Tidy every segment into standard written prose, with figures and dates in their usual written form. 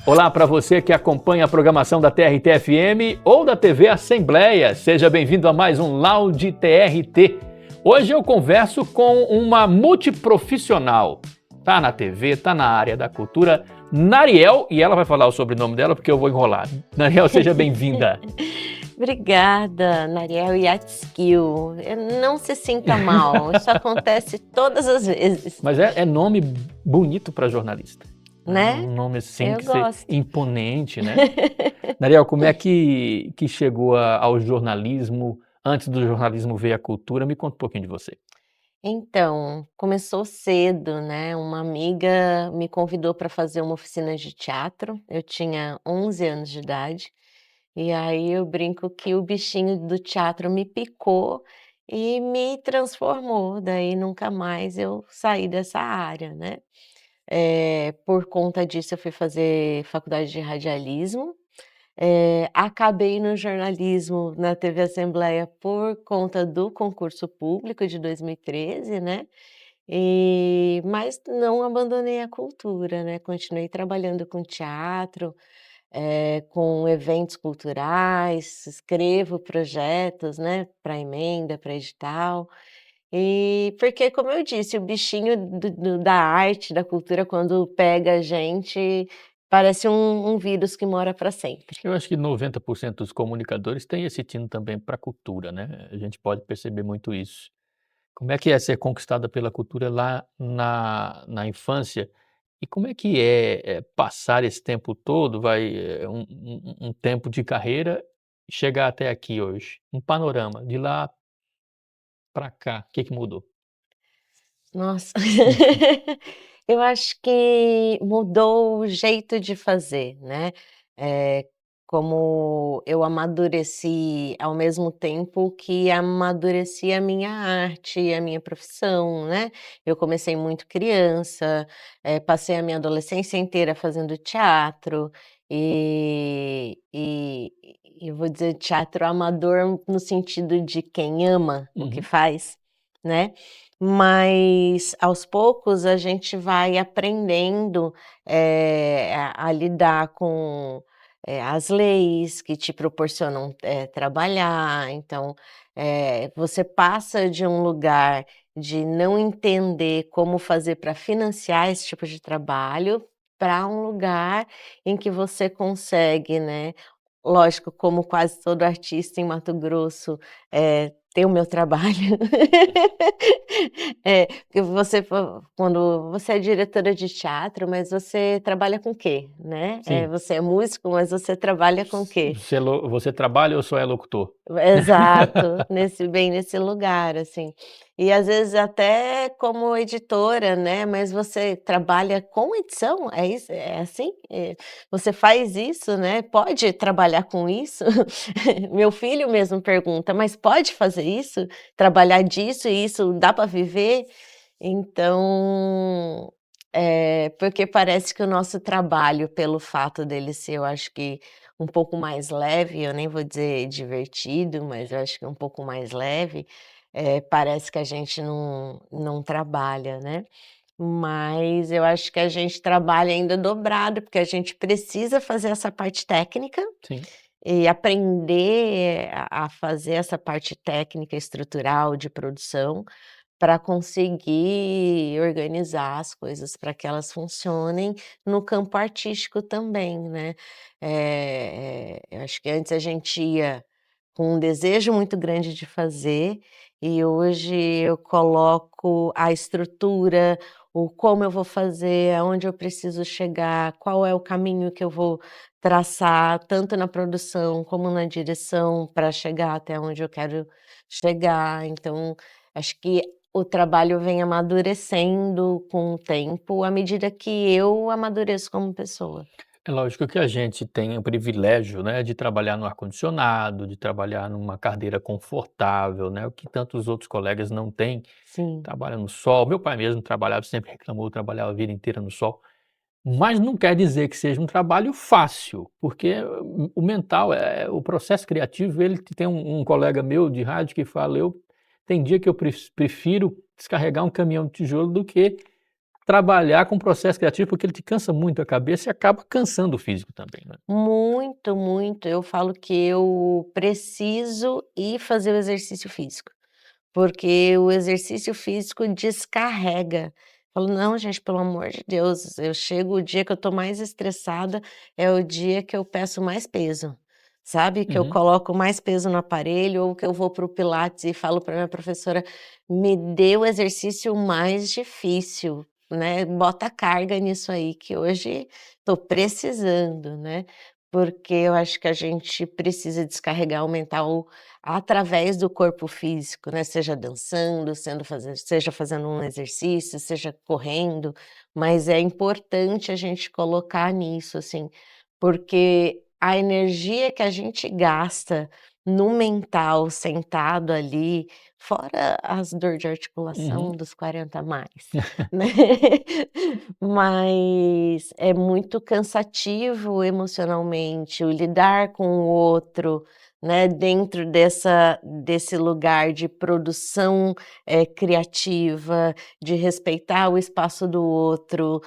Olá para você que acompanha a programação da TRT-FM ou da TV Assembleia. Seja bem-vindo a mais um Loud TRT. Hoje eu converso com uma multiprofissional. Tá na TV, tá na área da cultura, Nariel, e ela vai falar o sobrenome dela porque eu vou enrolar. Nariel, seja bem-vinda. Obrigada, Nariel Yatskill. Não se sinta mal, isso acontece todas as vezes. Mas é nome bonito para jornalista. Né? Um nome assim Eu que gosto. imponente, né? Nariel, como é que chegou ao jornalismo? Antes do jornalismo veio a cultura. Me conta um pouquinho de você. Então, começou cedo, né? Uma amiga me convidou para fazer uma oficina de teatro. Eu tinha 11 anos de idade. E aí eu brinco que o bichinho do teatro me picou e me transformou. Daí nunca mais eu saí dessa área, né? Por conta disso, eu fui fazer faculdade de radialismo. Acabei no jornalismo na TV Assembleia por conta do concurso público de 2013, né? Mas não abandonei a cultura, né? Continuei trabalhando com teatro, com eventos culturais, escrevo projetos, né? Para emenda, para edital. E porque, como eu disse, o bichinho da arte, da cultura, quando pega a gente, parece um vírus que mora para sempre. Eu acho que 90% dos comunicadores têm esse tino também para a cultura, né? A gente pode perceber muito isso. Como é que é ser conquistada pela cultura lá na infância? E como é que é passar esse tempo todo, um tempo de carreira e chegar até aqui hoje? Um panorama, de lá para cá, o que mudou? Nossa, eu acho que mudou o jeito de fazer, né. Como eu amadureci ao mesmo tempo que amadureci a minha arte e a minha profissão, né. Eu comecei muito criança, passei a minha adolescência inteira fazendo teatro, e eu vou dizer teatro amador no sentido de quem ama o que Uhum. faz, né. Mas, aos poucos, a gente vai aprendendo, a lidar com, as leis que te proporcionam, trabalhar. Então, você passa de um lugar de não entender como fazer para financiar esse tipo de trabalho, para um lugar em que você consegue, né, lógico, como quase todo artista em Mato Grosso, ter o meu trabalho. Porque quando você é diretora de teatro, mas você trabalha com o quê, né? Sim. Você é músico, mas você trabalha com o quê? Você trabalha ou só é locutor? Exato, bem nesse lugar, assim. E às vezes até como editora, né, mas você trabalha com edição? É isso? É assim? Você faz isso, né, pode trabalhar com isso? Meu filho mesmo pergunta: "Mas pode fazer isso? Trabalhar disso e isso dá para viver?" Então, porque parece que o nosso trabalho, pelo fato dele ser, eu acho que um pouco mais leve, eu nem vou dizer divertido, mas eu acho que é um pouco mais leve, parece que a gente não trabalha, né. Mas eu acho que a gente trabalha ainda dobrado, porque a gente precisa fazer essa parte técnica Sim. e aprender a fazer essa parte técnica estrutural de produção, para conseguir organizar as coisas para que elas funcionem no campo artístico também, né. Eu acho que antes a gente ia com um desejo muito grande de fazer, e hoje eu coloco a estrutura, o como eu vou fazer, aonde eu preciso chegar, qual é o caminho que eu vou traçar, tanto na produção como na direção, para chegar até onde eu quero chegar. Então, acho que o trabalho vem amadurecendo com o tempo, à medida que eu amadureço como pessoa. É lógico que a gente tem o privilégio, né, de trabalhar no ar-condicionado, de trabalhar numa cadeira confortável, né, o que tantos outros colegas não têm, Sim, trabalha no sol. Meu pai mesmo trabalhava, sempre reclamou, trabalhava a vida inteira no sol, mas não quer dizer que seja um trabalho fácil, porque o mental, o processo criativo, ele tem um colega meu de rádio que fala: "Eu tem dia que eu prefiro descarregar um caminhão de tijolo do que trabalhar com o processo criativo, porque ele te cansa muito a cabeça e acaba cansando o físico também, né. Muito, muito. Eu falo que eu preciso ir fazer o exercício físico, porque o exercício físico descarrega. Falo: "Não, gente, pelo amor de Deus", eu chego o dia que eu tô mais estressada, é o dia que eu peço mais peso, sabe, que eu Uhum, coloco mais peso no aparelho ou que eu vou para o pilates e falo para minha professora: "Me dê o exercício mais difícil, né, bota carga nisso aí que hoje tô precisando", né. Porque eu acho que a gente precisa descarregar o mental através do corpo físico, né, seja dançando, seja fazendo um exercício, seja correndo, mas é importante a gente colocar nisso, assim, porque a energia que a gente gasta no mental, sentado ali, fora as dor de uhum. articulação dos 40 a mais, né, mas é muito cansativo emocionalmente o lidar com o outro, né, dentro desse lugar de produção, criativa, de respeitar o espaço do outro,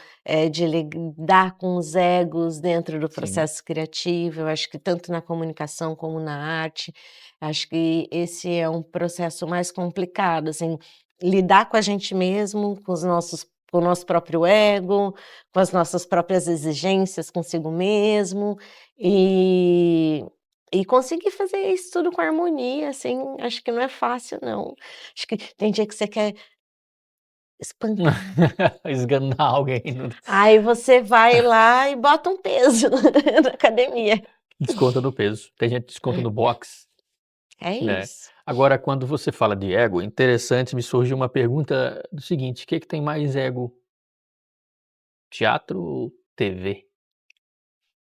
de lidar com os egos dentro do Sim. processo criativo. Eu acho que tanto na comunicação como na arte, acho que esse é um processo mais complicado, assim, lidar com a gente mesmo, com o nosso próprio ego, com as nossas próprias exigências consigo mesmo, e e conseguir fazer isso tudo com harmonia, assim, acho que não é fácil não. Acho que tem dia que você quer espancar. Esganar alguém no Aí você vai lá e bota um peso na academia. desconta do peso. Tem gente que desconta no boxe, É né. isso. Agora quando você fala de ego, interessante, me surgiu uma pergunta do seguinte: o que que tem mais ego, teatro ou TV?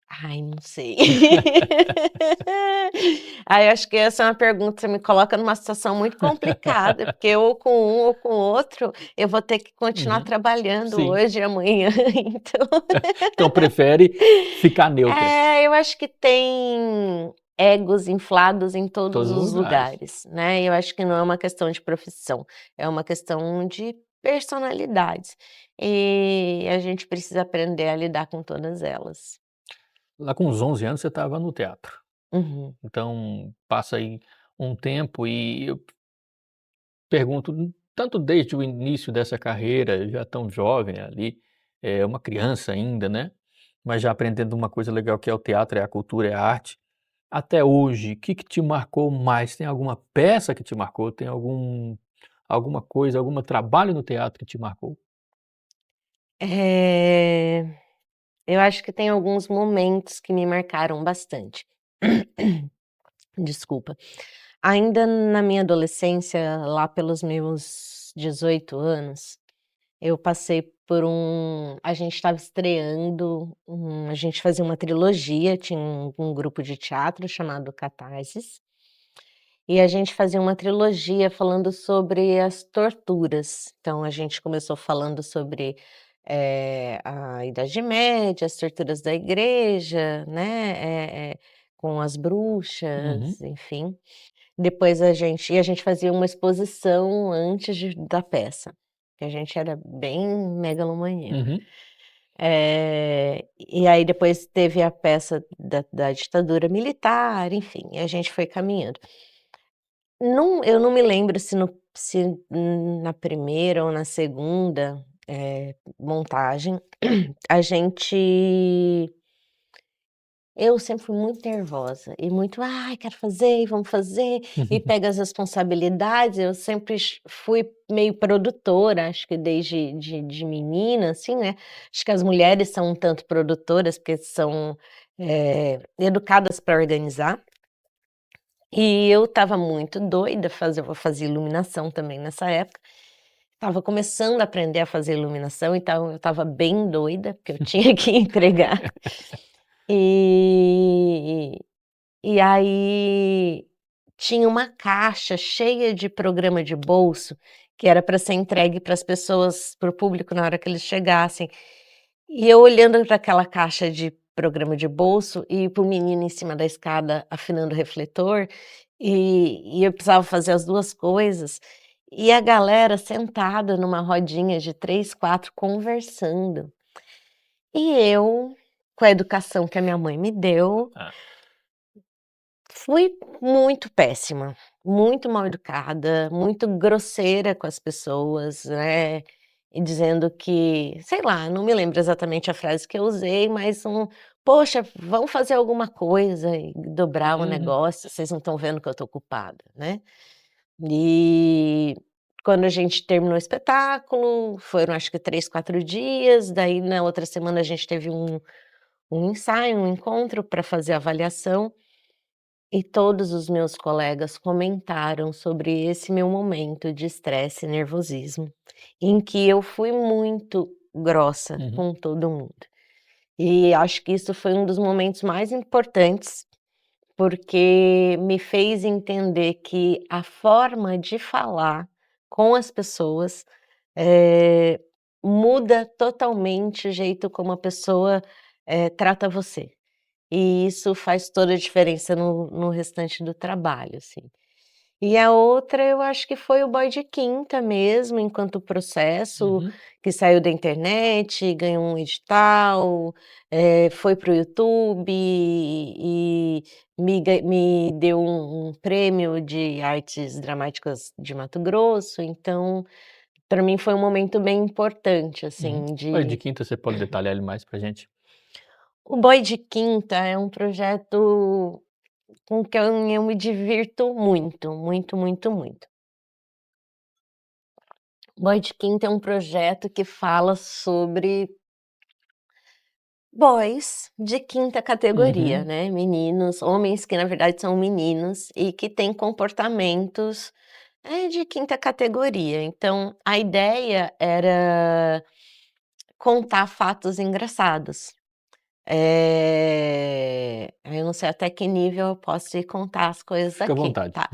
Ai, não sei. Ai, acho que essa é uma pergunta, você me coloca numa situação muito complicada, porque ou com um ou com o outro, eu vou ter que continuar Uhum, trabalhando sim. hoje e amanhã, então Então prefere ficar neutra, é, eu acho que tem egos inflados em todos todos os os lugares. lugares, né, eu acho que não é uma questão de profissão, é uma questão de personalidades, e a gente precisa aprender a lidar com todas elas. Lá com uns 11 anos você estava no teatro, Uhum. então passa aí um tempo e eu pergunto, tanto desde o início dessa carreira, já tão jovem ali, é uma criança ainda, né, mas já aprendendo uma coisa legal que é o teatro, é a cultura, é a arte. Até hoje, o que que te marcou mais? Tem alguma peça que te marcou? Tem alguma coisa, algum trabalho no teatro que te marcou? Eh, eu acho que tem alguns momentos que me marcaram bastante. Desculpa. Ainda na minha adolescência, lá pelos meus 18 anos, eu passei por a gente estava estreando, a gente fazia uma trilogia, tinha um grupo de teatro chamado Catarses, e a gente fazia uma trilogia falando sobre as torturas. Então a gente começou falando sobre, a Idade Média, as torturas da igreja, né, com as Uhum, bruxas, enfim. Depois a gente fazia uma exposição antes da peça, que a gente era bem megalomaníaco. uhum. E aí depois teve a peça da ditadura militar, enfim, e a gente foi caminhando. Eu não me lembro se na primeira ou na segunda, montagem, a gente eu sempre fui muito nervosa e muito: "Ai, quero fazer e vamos fazer", e pega as responsabilidades, eu sempre fui meio produtora, acho que desde de menina, assim, né, acho que as mulheres são um tanto produtoras, porque são, educadas para organizar. E eu estava muito doida, eu fazia iluminação também nessa época, estava começando a aprender a fazer iluminação, então eu estava bem doida, porque eu tinha que entregar. E e aí tinha uma caixa cheia de programa de bolso, que era para ser entregue para as pessoas, para o público na hora que eles chegassem. E eu olhando para aquela caixa de programa de bolso e para o menino em cima da escada afinando o refletor, e eu precisava fazer as 2 coisas, e a galera sentada numa rodinha de 3, 4 conversando. E eu, com a educação que a minha mãe me deu, Ah. fui muito péssima, muito mal educada, muito grosseira com as pessoas, né, e dizendo que, sei lá, não me lembro exatamente a frase que eu usei, mas "Poxa, vamos fazer alguma coisa e dobrar o Uhum, negócio, vocês não estão vendo que eu estou ocupada", né. E quando a gente terminou o espetáculo, foram acho que 3, 4 dias, daí na outra semana a gente teve um ensaio, um encontro para fazer a avaliação, e todos os meus colegas comentaram sobre esse meu momento de estresse e nervosismo, em que eu fui muito grossa uhum, com todo mundo. E acho que isso foi um dos momentos mais importantes, porque me fez entender que a forma de falar com as pessoas, eh, muda totalmente o jeito como a pessoa, trata você. E isso faz toda a diferença no restante do trabalho, assim. E a outra eu acho que foi o Boy de Quinta mesmo, enquanto processo, uhum. que saiu da internet, ganhou um edital, foi para o YouTube e me deu um prêmio de artes dramáticas de Mato Grosso, então, para mim foi um momento bem importante, Uhum. assim, Olha, de de quinta você pode detalhar ele mais pra gente? o Boy de Quinta é um projeto com quem eu me divirto muito, muito, muito, muito. Boy de Quinta é um projeto que fala sobre boys de quinta categoria, Uhum, né, meninos, homens que na verdade são meninos e que têm comportamentos, de quinta categoria. Então, a ideia era contar fatos engraçados. Eu não sei até que nível eu posso te contar as coisas fica à aqui, vontade. tá.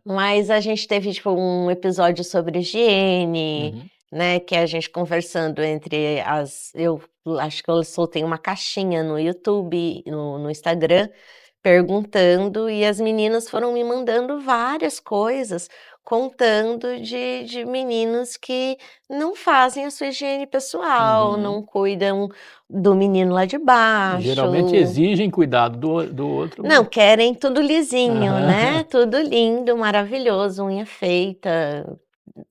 Mas a gente teve, tipo, um episódio sobre higiene, Uhum, né, que é a gente conversando entre as eu acho que eu soltei uma caixinha no YouTube, no Instagram, perguntando e as meninas foram me mandando várias coisas, contando de meninos que não fazem a sua higiene pessoal, uhum. não cuidam do menino lá de Geralmente baixo. exigem cuidado do outro, Não, mas querem tudo lisinho, né, aham. tudo lindo, maravilhoso, unha feita,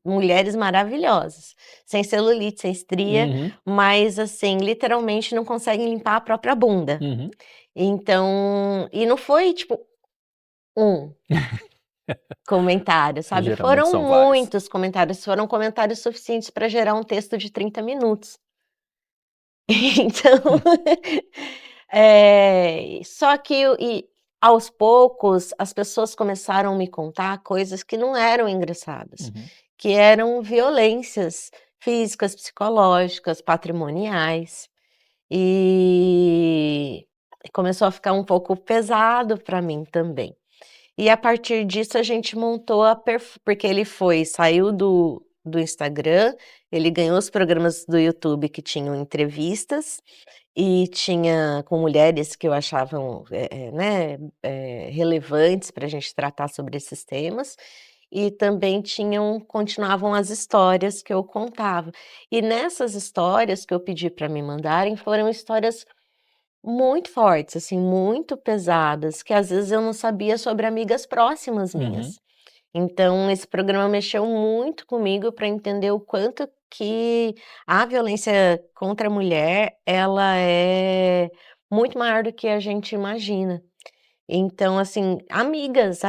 mulheres maravilhosas, sem celulite, sem estria, Uhum, mas assim, literalmente não conseguem limpar a própria bunda. uhum. Então e não foi tipo um comentário, sabe, Geralmente foram são vários. muitos comentários, foram comentários suficientes para gerar um texto de 30 minutos. Então, só que aos poucos as pessoas começaram a me contar coisas que não eram engraçadas, Uhum, que eram violências físicas, psicológicas, patrimoniais, e começou a ficar um pouco pesado para mim também. E a partir disso a gente montou a porque ele saiu do Instagram, ele ganhou os programas do YouTube que tinham entrevistas, e tinha com mulheres que eu achavam, né, relevantes para a gente tratar sobre esses temas, e também continuavam as histórias que eu contava. E nessas histórias que eu pedi para me mandarem, foram histórias muito fortes, assim, muito pesadas, que às vezes eu não sabia sobre amigas próximas uhum, minhas. Então esse programa mexeu muito comigo para entender o quanto que a violência contra a mulher, ela é muito maior do que a gente imagina. Então, assim, amigas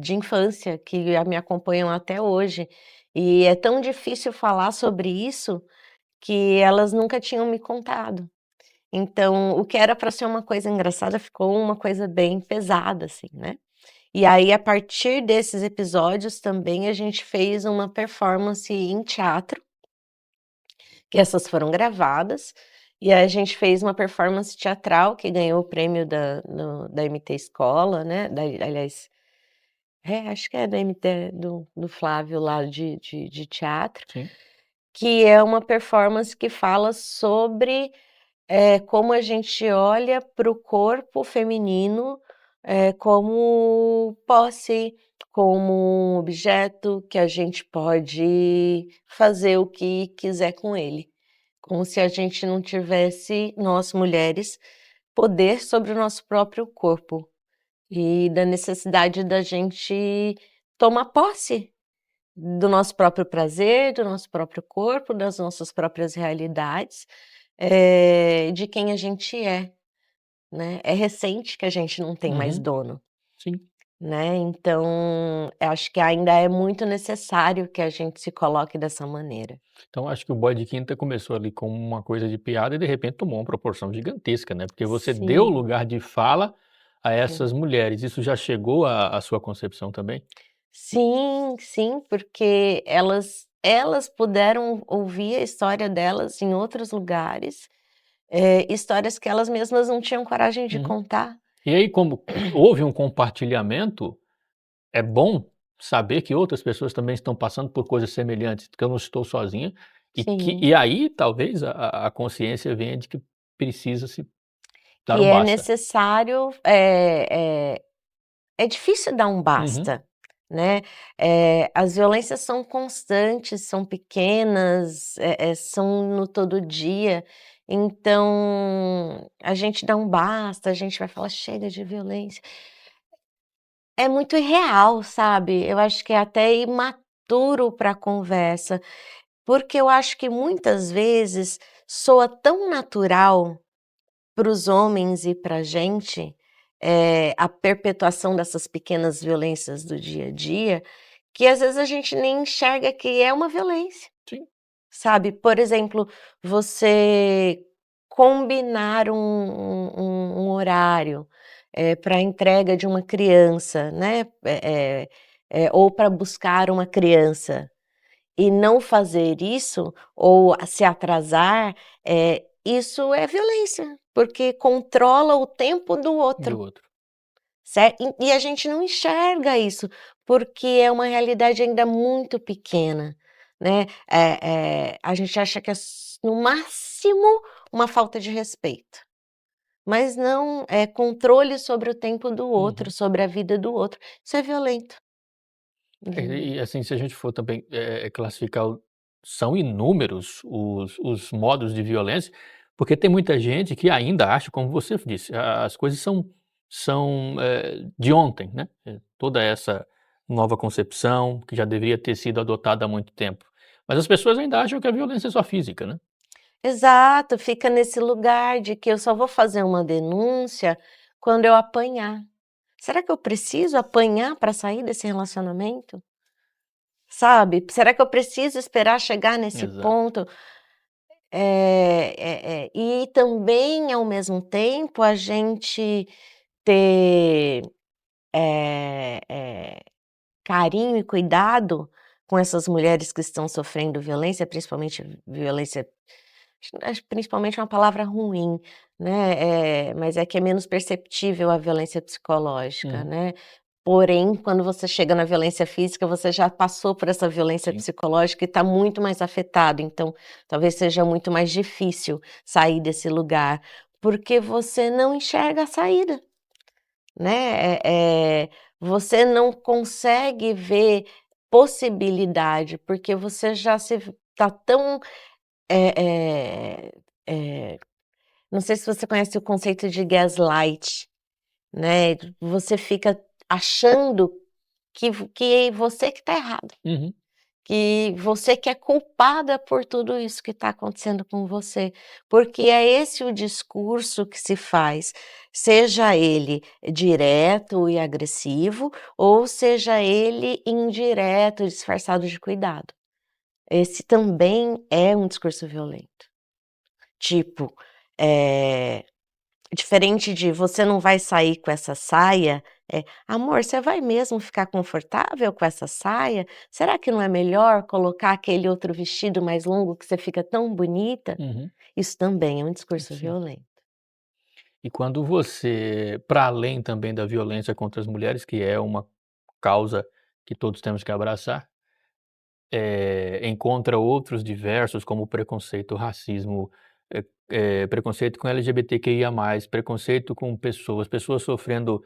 de infância que me acompanham até hoje, e é tão difícil falar sobre isso, que elas nunca tinham me contado. Então, o que era para ser uma coisa engraçada ficou uma coisa bem pesada, assim, né. E aí, a partir desses episódios também a gente fez uma performance em teatro, que essas foram gravadas, e aí a gente fez uma performance teatral que ganhou o prêmio da MT Escola, né, aliás, acho que é da MT do Flávio lá de teatro, sim. que é uma performance que fala sobre como a gente olha para o corpo feminino, como posse, como um objeto que a gente pode fazer o que quiser com ele, como se a gente não tivesse, nós mulheres, poder sobre o nosso próprio corpo e da necessidade da gente tomar posse do nosso próprio prazer, do nosso próprio corpo, das nossas próprias realidades, de quem a gente é, né. É recente que a gente não tem mais Uhum. dono, Sim. né, então eu acho que ainda é muito necessário que a gente se coloque dessa maneira. Então acho que o boy de quinta começou ali como uma coisa de piada e de repente tomou uma proporção gigantesca, né, porque você deu Sim, lugar de fala a sim. essas mulheres. Isso já chegou à sua concepção também? Sim, sim, porque elas puderam ouvir a história delas em outros lugares, histórias que elas mesmas não tinham coragem de Uhum. contar. E aí como houve um compartilhamento, é bom saber que outras pessoas também estão passando por coisas semelhantes, que eu não estou sozinha, Sim. e aí talvez a consciência venha de que precisa se dar Que um é basta. necessário, é difícil dar um Uhum. basta, né, as violências são constantes, são pequenas, são no todo dia, então a gente dá um basta, a gente vai falar: "Chega de violência", é muito irreal, sabe, eu acho que é até imaturo para a conversa, porque eu acho que muitas vezes soa tão natural para os homens e para a gente, a perpetuação dessas pequenas violências do dia a dia, que às vezes a gente nem enxerga que é uma violência, Sim. sabe. Por exemplo, você combinar um horário, pra entrega de uma criança, né, ou para buscar uma criança. E não fazer isso, ou se atrasar, isso é violência, porque controla o tempo do Do outro, outro. e a gente não enxerga isso, porque é uma realidade ainda muito pequena, né, a gente acha que é no máximo uma falta de respeito, mas não, é controle sobre o tempo do outro, Uhum. sobre a vida do outro, isso é violento, E entendeu. assim, se a gente for também, classificar são inúmeros os modos de violência, porque tem muita gente que ainda acha, como você disse, as coisas são de ontem, né, toda essa nova concepção que já deveria ter sido adotada há muito tempo. Mas as pessoas ainda acham que a violência é só física, né. Exato, fica nesse lugar de que eu só vou fazer uma denúncia quando eu apanhar. Será que eu preciso apanhar para sair desse relacionamento? Sabe? Será que eu preciso esperar chegar nesse Exato. ponto? E também, ao mesmo tempo, a gente ter, carinho e cuidado com essas mulheres que estão sofrendo violência, principalmente violência. Acho principalmente uma palavra ruim, né, mas é que é menos perceptível a violência psicológica, Uhum. né. Porém, quando você chega na violência física, você já passou por essa violência Sim. psicológica e está muito mais afetado, então talvez seja muito mais difícil sair desse lugar, porque você não enxerga a saída, né, você não consegue ver possibilidade, porque você já se está tão, eh eh eh não sei se você conhece o conceito de gaslight, né, você fica achando que você que está errado, Uhum. que você que é culpada por tudo isso que está acontecendo com você, porque é esse o discurso que se faz, seja ele direto e agressivo, ou seja ele indireto, disfarçado de cuidado. Esse também é um discurso violento. Tipo, eh diferente de: "Você não vai sair com essa saia", "Amor, você vai mesmo ficar confortável com essa saia? Será que não é melhor colocar aquele outro vestido mais longo que você fica tão bonita?". Uhum. Isso também é um discurso Sim. violento. E quando você, para além também da violência contra as mulheres, que é uma causa que todos temos que abraçar, encontra outros diversos, como o preconceito, o racismo, preconceito com LGBTQIA+, preconceito com pessoas sofrendo,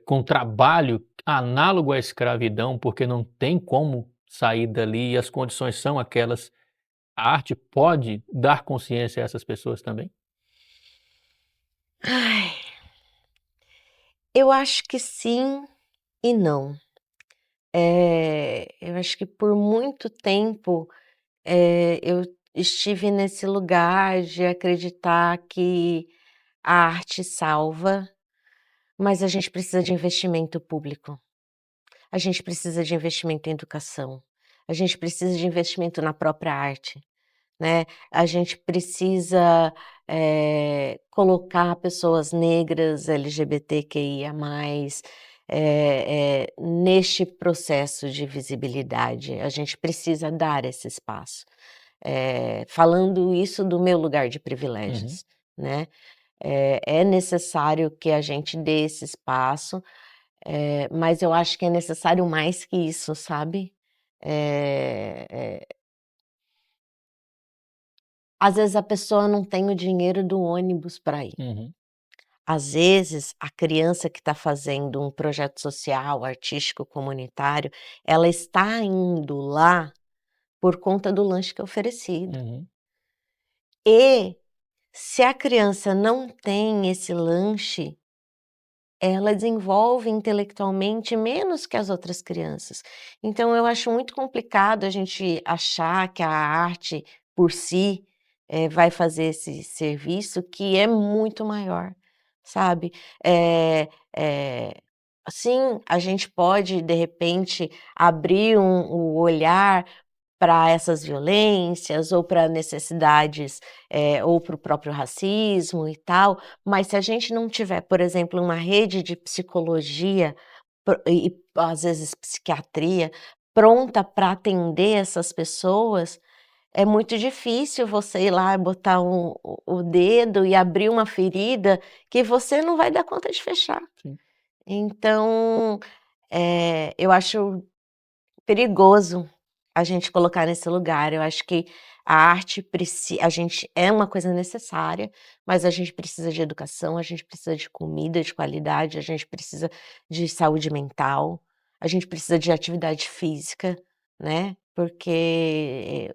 com trabalho análogo à escravidão, porque não tem como sair dali e as condições são aquelas, a arte pode dar consciência a essas pessoas também? Ai, eu acho que sim e não. Eu acho que por muito tempo, eu estive nesse lugar de acreditar que a arte salva, mas a gente precisa de investimento público, a gente precisa de investimento em educação, a gente precisa de investimento na própria arte. Né, a gente precisa, colocar pessoas negras, LGBTQIA+, neste processo de visibilidade, a gente precisa dar esse espaço. Falando isso do meu lugar de Uhum, privilégios, né, é necessário que a gente dê esse espaço, mas eu acho que é necessário mais que isso, sabe. Eh eh Às vezes a pessoa não tem o dinheiro do ônibus para ir. uhum, Às vezes, a criança que está fazendo um projeto social, artístico, comunitário, ela está indo lá por conta do lanche que é oferecido. uhum, E se a criança não tem esse lanche, ela desenvolve intelectualmente menos que as outras crianças. Então eu acho muito complicado a gente achar que a arte por si, vai fazer esse serviço que é muito maior, sabe. Eh eh, sim, a gente pode de repente abrir o olhar para essas violências ou para necessidades, ou para o próprio racismo e tal, mas se a gente não tiver, por exemplo, uma rede de psicologia e às vezes psiquiatria pronta para atender essas pessoas, é muito difícil você ir lá e botar o dedo e abrir uma ferida que você não vai dar conta de fechar. sim. Então, eu acho perigoso a gente colocar nesse lugar. Eu acho que a arte a gente é uma coisa necessária, mas a gente precisa de educação, a gente precisa de comida de qualidade, a gente precisa de saúde mental, a gente precisa de atividade física, né, porque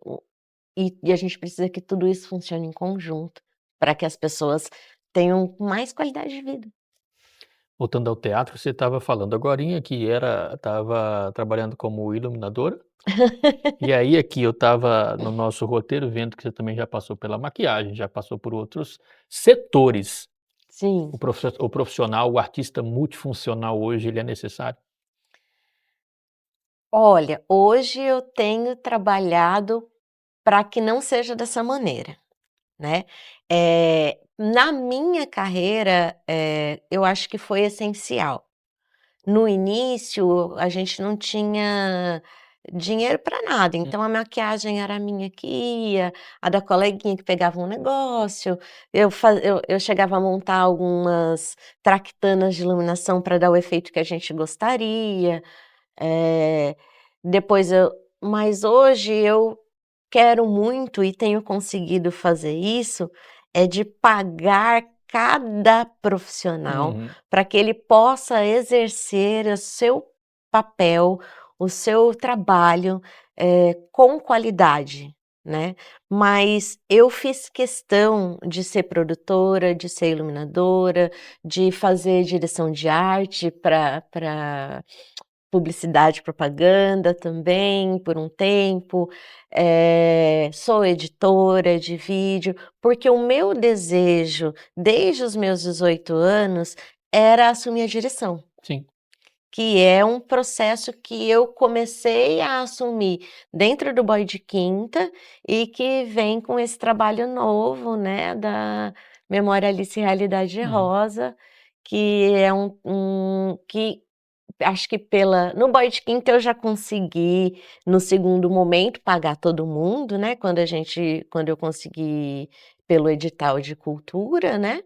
a gente precisa que tudo isso funcione em conjunto, para que as pessoas tenham mais qualidade de vida. Voltando ao teatro, você estava falando agorinha que estava trabalhando como iluminadora, e aí aqui eu estava no nosso roteiro vendo que você também já passou pela maquiagem, já passou por outros setores. Sim. O profissional, o artista multifuncional hoje ele é necessário? Olha, hoje eu tenho trabalhado para que não seja dessa maneira, né. Na minha carreira, eu acho que foi essencial. No início, a gente não tinha dinheiro para nada, Hum, então a maquiagem era a minha que ia, a da coleguinha que pegava um negócio, eu chegava a montar algumas traquitanas de iluminação para dar o efeito que a gente gostaria. Eh, depois eu Mas hoje eu quero muito e tenho conseguido fazer isso, é de pagar cada profissional uhum. para que ele possa exercer o seu papel, o seu trabalho, com qualidade, né. Mas eu fiz questão de ser produtora, de ser iluminadora, de fazer direção de arte para publicidade e propaganda também, por um tempo, sou editora de vídeo, porque o meu desejo, desde os meus 18 anos, era assumir a direção, Sim. que é um processo que eu comecei a assumir dentro do Boy de Quinta e que vem com esse trabalho novo, né, da Memória Alice Realidade Uhum, Rosa, que é que acho que pela no Boy de Quinta eu já consegui, no segundo momento, pagar todo mundo, né, quando eu consegui pelo edital de cultura, né,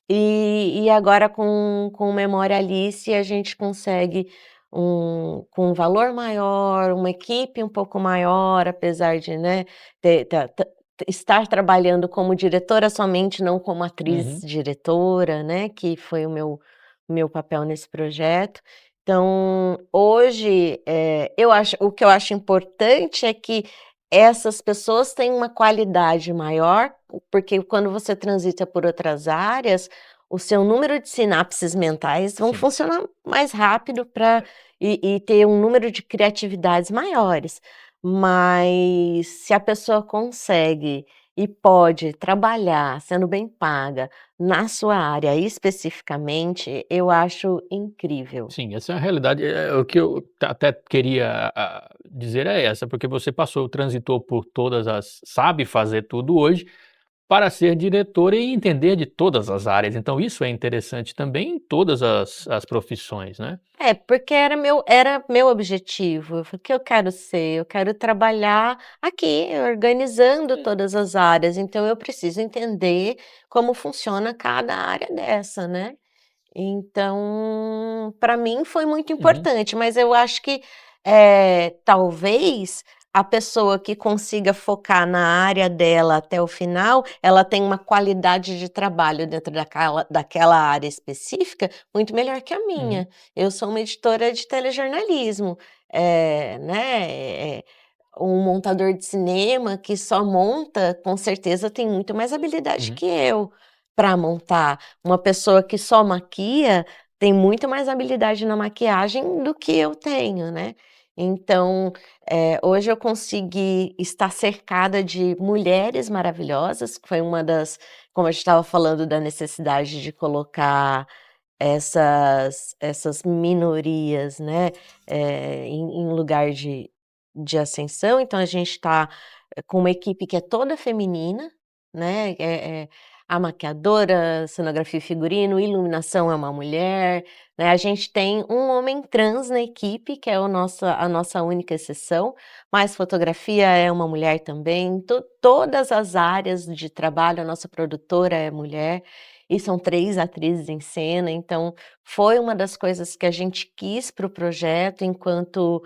e agora com o Memória Alice a gente consegue com um valor maior, uma equipe um pouco maior, apesar de, né, ter estar trabalhando como diretora somente, não como atriz uhum. diretora, né, que foi meu papel nesse projeto. Então, hoje, eu acho o que eu acho importante é que essas pessoas têm uma qualidade maior, porque quando você transita por outras áreas, o seu número de sinapses mentais vão Sim. funcionar mais rápido para e ter um número de criatividades maiores. Mas se a pessoa consegue e pode trabalhar sendo bem paga na sua área especificamente, eu acho incrível. Sim, essa é a realidade. O que eu até queria dizer é essa, porque você transitou por todas as sabe fazer tudo hoje, para ser diretora e entender de todas as áreas, então isso é interessante também em todas as profissões, né. É, porque era meu objetivo, o que eu quero ser? Eu quero trabalhar aqui, organizando todas as áreas, então eu preciso entender como funciona cada área dessa, né. Então, para mim foi muito Uhum, importante, mas eu acho que, talvez a pessoa que consiga focar na área dela até o final, ela tem uma qualidade de trabalho dentro daquela área específica muito melhor que a uhum, minha. Eu sou uma editora de telejornalismo, né, um montador de cinema que só monta, com certeza tem muito mais habilidade uhum. que eu para montar. Uma pessoa que só maquia tem muito mais habilidade na maquiagem do que eu tenho, né. Então, hoje eu consegui estar cercada de mulheres maravilhosas, que foi uma das como a gente estava falando da necessidade de colocar essas minorias, né, em lugar de ascensão, então a gente está com uma equipe que é toda feminina, né, a maquiadora, cenografia e figurino, iluminação é uma mulher, né, a gente tem um homem trans na equipe, que é a nossa única exceção, mas fotografia é uma mulher também, todas as áreas de trabalho, a nossa produtora é mulher, e são 3 atrizes em cena, então foi uma das coisas que a gente quis para o projeto enquanto,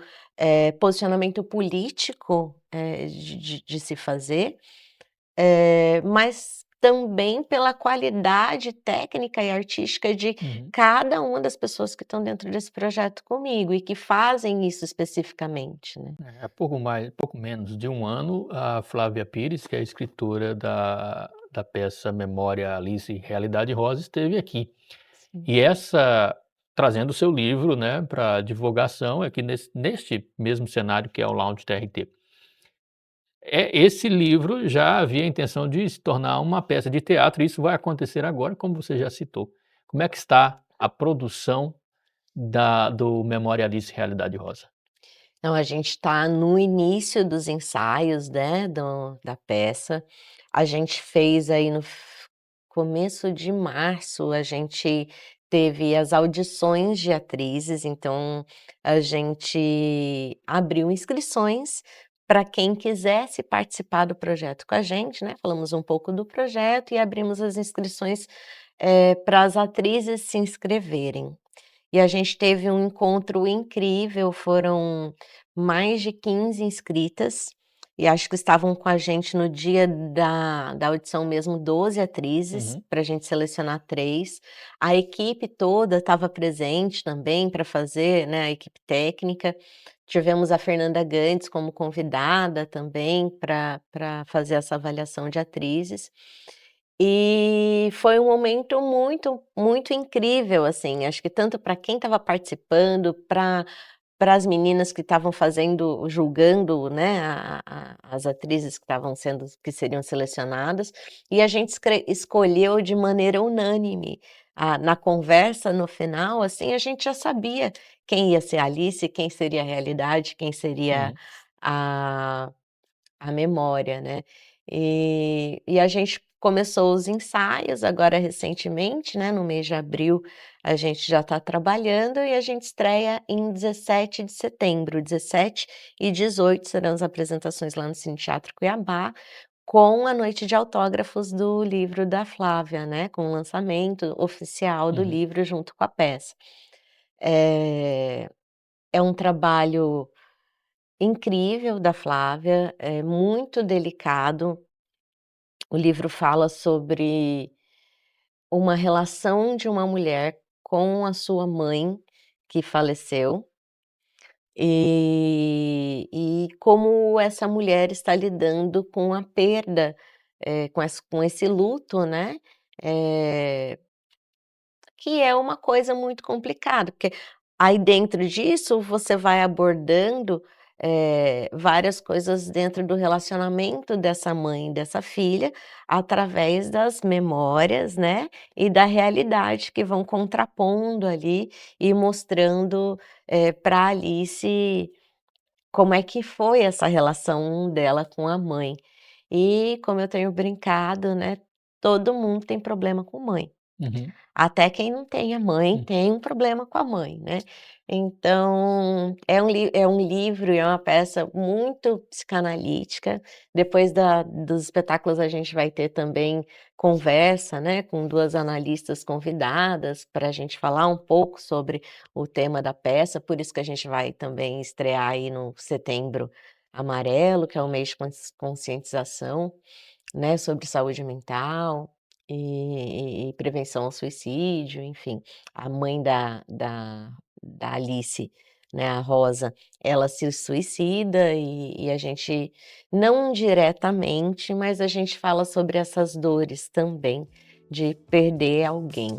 posicionamento político, de se fazer, mas também pela qualidade técnica e artística de Uhum. cada uma das pessoas que estão dentro desse projeto comigo e que fazem isso especificamente, né. Há pouco menos de um ano, a Flávia Pires, que é escritora da peça Memória Alice Realidade Rosa, esteve aqui. Sim. E essa trazendo o seu livro, né, para divulgação aqui neste mesmo cenário que é o Lounge TRT. Esse livro já havia a intenção de se tornar uma peça de teatro e isso vai acontecer agora, como você já citou. Como é que está a produção do Memória Alice Realidade Rosa? Então a gente está no início dos ensaios, né, da peça. A gente fez aí no começo de março, a gente teve as audições de atrizes, então a gente abriu inscrições para quem quisesse participar do projeto com a gente, né, falamos um pouco do projeto e abrimos as inscrições, para as atrizes se inscreverem. E a gente teve um encontro incrível, foram mais de 15 inscritas, e acho que estavam com a gente no dia da audição mesmo 12 atrizes, Uhum, para a gente selecionar 3. A equipe toda estava presente também para fazer, né, a equipe técnica. Tivemos a Fernanda Gantz como convidada também para fazer essa avaliação de atrizes. E foi um momento muito, muito incrível, assim, acho que tanto para quem estava participando, para as meninas que estavam fazendo julgando, né, as atrizes que seriam selecionadas, e a gente escolheu de maneira unânime. Na conversa no final, assim, a gente já sabia quem ia ser a Alice, quem seria a realidade, quem seria uhum, a a memória, né. E a gente começou os ensaios agora recentemente, né, no mês de abril, a gente já está trabalhando e a gente estreia em 17 de setembro, 17 e 18 serão as apresentações lá no Cine Teatro Cuiabá, com a noite de autógrafos do livro da Flávia, né, com o lançamento oficial do uhum, livro junto com a peça. Eh, é um trabalho incrível da Flávia, é muito delicado. O livro fala sobre uma relação de uma mulher com a sua mãe, que faleceu, e como essa mulher está lidando com a perda, com esse luto, né, eh que é uma coisa muito complicada, porque aí dentro disso você vai abordando, várias coisas dentro do relacionamento dessa mãe e dessa filha, através das memórias, né, e da realidade que vão contrapondo ali e mostrando, pra Alice como é que foi essa relação dela com a mãe. E como eu tenho brincado, né, todo mundo tem problema com mãe. Uhum. Até quem não tem a mãe Hum. tem um problema com a mãe, né. Então, é um livro e é uma peça muito psicanalítica. Depois dos espetáculos a gente vai ter também conversa, né, com 2 analistas convidadas para a gente falar um pouco sobre o tema da peça, por isso que a gente vai também estrear aí no Setembro Amarelo, que é o mês de conscientização, né, sobre saúde mental e prevenção ao suicídio, enfim. A mãe da Alice, né, a Rosa, ela se suicida e a gente não diretamente, mas a gente fala sobre essas dores também de perder alguém.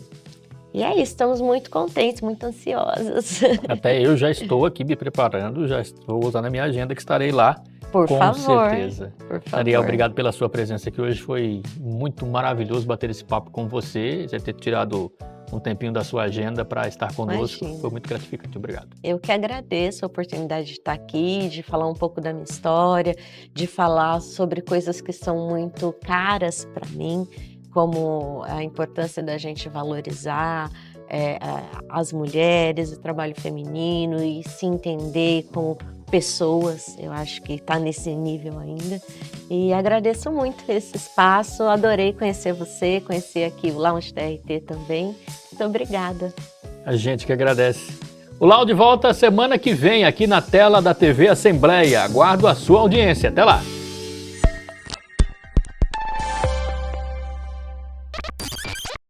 E é isso, estamos muito contentes, muito ansiosas. Até eu já estou aqui me preparando, já estou usando a minha agenda que estarei lá, Por com favor, certeza. por Ariel, favor. obrigado pela sua presença aqui hoje, foi muito maravilhoso bater esse papo com você, você ter tirado um tempinho da sua agenda para estar conosco, foi Imagina. muito gratificante, obrigado. Eu que agradeço a oportunidade de estar aqui, de falar um pouco da minha história, de falar sobre coisas que são muito caras para mim, como a importância da gente valorizar, as mulheres, o trabalho feminino e se entender como pessoas. Eu acho que está nesse nível ainda. E agradeço muito esse espaço, adorei conhecer você, conhecer aqui o Lounge TRT também. Muito obrigada. A gente que agradece. O Lounge volta semana que vem aqui na tela da TV Assembleia. Aguardo a sua audiência. Até lá!